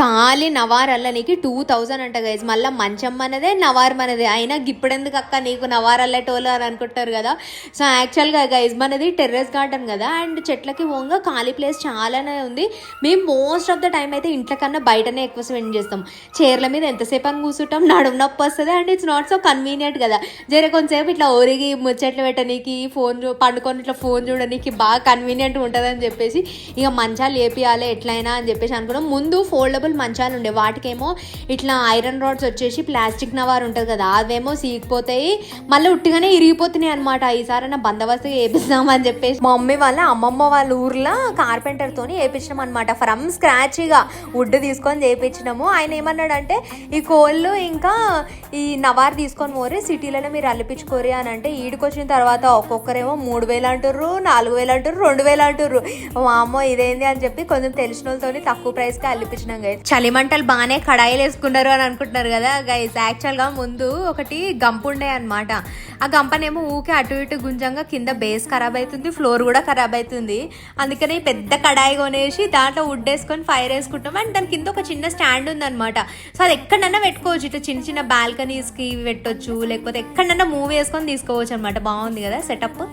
ఖాళీ నవార్ అల్లనికి 2000 అంట గైజ్. మళ్ళీ మంచం మనదే నవార్ మనదే, అయినా గిప్పుడెందుకు అక్క నీకు నవార్ అల్లేటోళ్ళు అని అనుకుంటారు కదా. సో యాక్చువల్గా గైజ్ మనది టెర్రస్ గార్డెన్ కదా, అండ్ చెట్లకి ఓంగా ఖాళీ ప్లేస్ చాలానే ఉంది. మేము మోస్ట్ ఆఫ్ ద టైం అయితే ఇంట్లో కన్నా బయటనే ఎక్కువ స్పెండ్ చేస్తాం. చైర్ల మీద ఎంతసేపు అని కూర్చుంటాం, నడుము నొప్పి వస్తుంది, and it's not so convenient కదా. జర కొంచెంసేపు ఇట్లా ఒరిగి ముచ్చట్లు పెట్టనీకి, పండుకొని ఇట్లా ఫోన్ చూడడానికి బాగా కన్వీనియంట్ ఉంటుంది అని చెప్పేసి ఇక మంచాలు వేపియాలి ఎట్లయినా అని చెప్పేసి అనుకున్నాం. ముందు ఫోల్డబుల్ మంచాలు ఉండే, వాటికేమో ఇట్లా ఐరన్ రాడ్స్ వచ్చేసి ప్లాస్టిక్ నవారు ఉంటుంది కదా, అవేమో సీకిపోతాయి, మళ్ళీ ఉట్టిగానే ఇరిగిపోతున్నాయి అనమాట. ఈసారైనా బందోబస్తుగా వేపిస్తామని చెప్పేసి మా మమ్మీ వాళ్ళ అమ్మమ్మ వాళ్ళ ఊర్లో కార్పెంటర్తో వేయించినాం అనమాట. ఫ్రమ్ స్క్రాచ్ ఇక వుడ్ తీసుకొని చేయించినాము. ఆయన ఏమన్నాడంటే ఈ కోళ్ళు ఇంకా ఈ నవారు తీసుకొని పోరే సిటీలలో మీరు అల్లిపించుకోరి అని అంటే, ఈడికి వచ్చిన తర్వాత ఒక్కొక్కరేమో 3000 అంటుర్రు, 4000 అంటుర్రు, 2000 అంటుర్రు. మా అమ్మ ఇదేంది అని చెప్పి కొంచెం తెలిసిన వాళ్ళతో తక్కువ ప్రైస్కి అల్లిపించినాం గైస్. చలిమంటలు బాగానే కడాయిలు వేసుకున్నారు అని అనుకుంటున్నారు కదా గైస్. యాక్చువల్గా ముందు ఒకటి గంప ఉండే అనమాట. ఆ గంపనేమో ఊకే అటు ఇటు గుంజంగా కింద బేస్ ఖరాబ్ అవుతుంది, ఫ్లోర్ కూడా ఖరాబ్ అవుతుంది. అందుకని పెద్ద కడాయి కొనేసి దాంట్లో వుడ్ వేసుకొని ఫైర్ వేసుకుంటాం. అండ్ దాని కింద ఒక చిన్న స్టాండ్ ఉందన్నమాట. సో అది ఎక్కడన్నా పెట్టుకోవచ్చు, ఇట్లా చిన్న చిన్న బాల్కనీస్కి పెట్టొచ్చు, లేకపోతే ఎక్కడన్నా మూవ్ వేసుకొని తీసుకోవచ్చు అనమాట. బాగుంది కదా సెటప్.